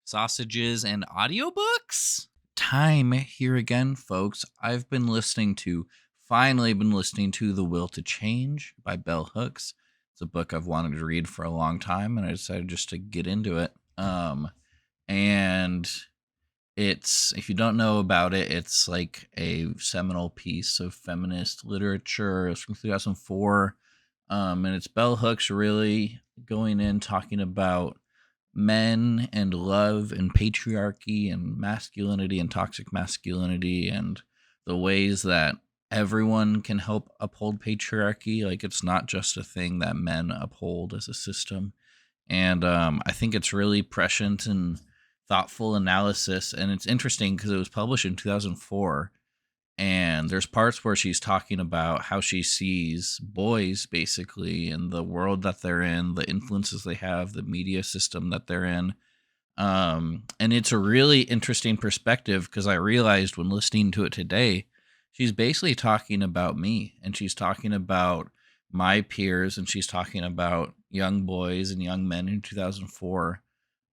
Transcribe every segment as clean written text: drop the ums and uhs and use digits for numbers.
sausages, and audiobooks. Time here again, folks. Finally been listening to The Will to Change by Bell Hooks. It's a book I've wanted to read for a long time, and I decided just to get into it. And it's, if you don't know about it, it's like a seminal piece of feminist literature. It's from 2004. And it's Bell Hooks really going in talking about men and love and patriarchy and masculinity and toxic masculinity and the ways that everyone can help uphold patriarchy. Like, it's not just a thing that men uphold as a system. And I think it's really prescient and thoughtful analysis. And it's interesting because it was published in 2004. And there's parts where she's talking about how she sees boys basically in the world that they're in, the influences they have, the media system that they're in. And it's a really interesting perspective because I realized when listening to it today, she's basically talking about me, and she's talking about my peers, and she's talking about young boys and young men in 2004.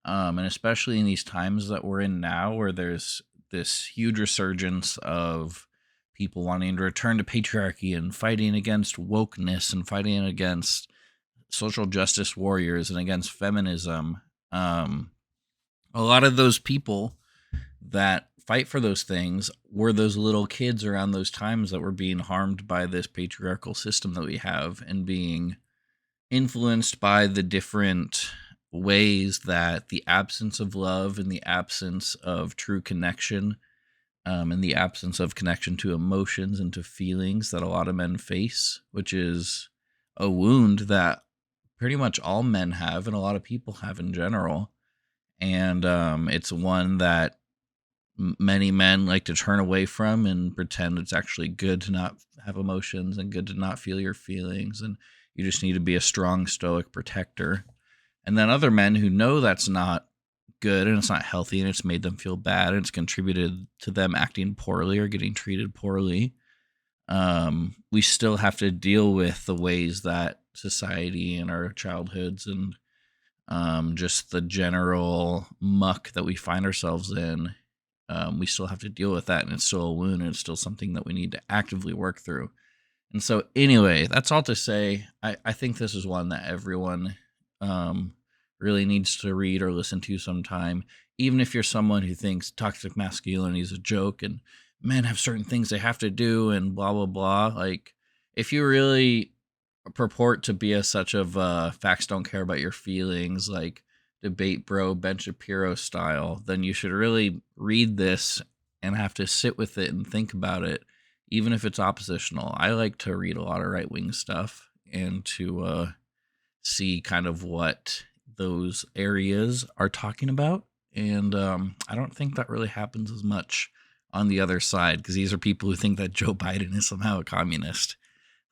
And especially in these times that we're in now, where there's this huge resurgence of people wanting to return to patriarchy and fighting against wokeness and fighting against social justice warriors and against feminism. A lot of those people that fight for those things were those little kids around those times that were being harmed by this patriarchal system that we have and being influenced by the different ways that the absence of love and the absence of true connection and the absence of connection to emotions and to feelings that a lot of men face, which is a wound that pretty much all men have and a lot of people have in general. And it's one that many men like to turn away from and pretend it's actually good to not have emotions and good to not feel your feelings. And you just need to be a strong, stoic protector. And then other men who know that's not good and it's not healthy and it's made them feel bad and it's contributed to them acting poorly or getting treated poorly. We still have to deal with the ways that society and our childhoods and just the general muck that we find ourselves in. We still have to deal with that, and it's still a wound, and it's still something that we need to actively work through. And so anyway, that's all to say, I think this is one that everyone really needs to read or listen to sometime, even if you're someone who thinks toxic masculinity is a joke and men have certain things they have to do and blah, blah, blah. Like, if you really purport to be such of facts don't care about your feelings, like debate bro Ben Shapiro style, then you should really read this and have to sit with it and think about it, even if it's oppositional. I like to read a lot of right-wing stuff and to see kind of what those areas are talking about. And I don't think that really happens as much on the other side, because these are people who think that Joe Biden is somehow a communist.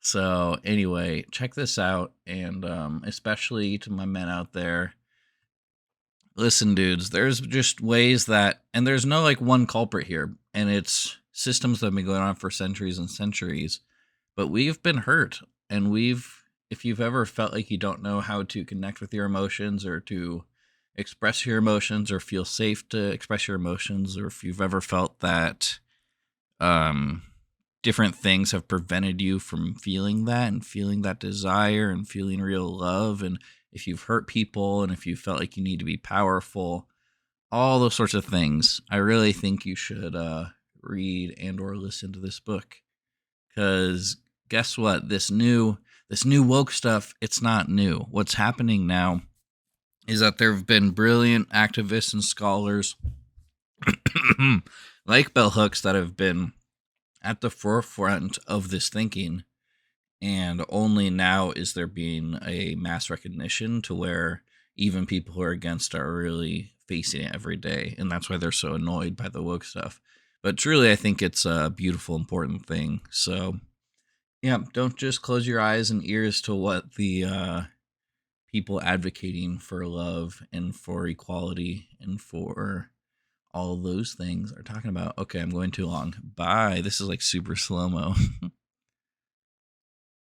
So anyway, check this out. And especially to my men out there, listen, dudes, there's just ways that, and there's no like one culprit here, and it's systems that have been going on for centuries and centuries, but we've been hurt, and if you've ever felt like you don't know how to connect with your emotions or to express your emotions or feel safe to express your emotions, or if you've ever felt that different things have prevented you from feeling that and feeling that desire and feeling real love, and if you've hurt people and if you felt like you need to be powerful, all those sorts of things, I really think you should read and or listen to this book. Because guess what? This new woke stuff, it's not new. What's happening now is that there have been brilliant activists and scholars like Bell Hooks that have been at the forefront of this thinking. And only now is there being a mass recognition to where even people who are against are really facing it every day. And that's why they're so annoyed by the woke stuff. But truly, I think it's a beautiful, important thing. So, yeah, don't just close your eyes and ears to what the people advocating for love and for equality and for all those things are talking about. Okay, I'm going too long. Bye. This is like super slow-mo.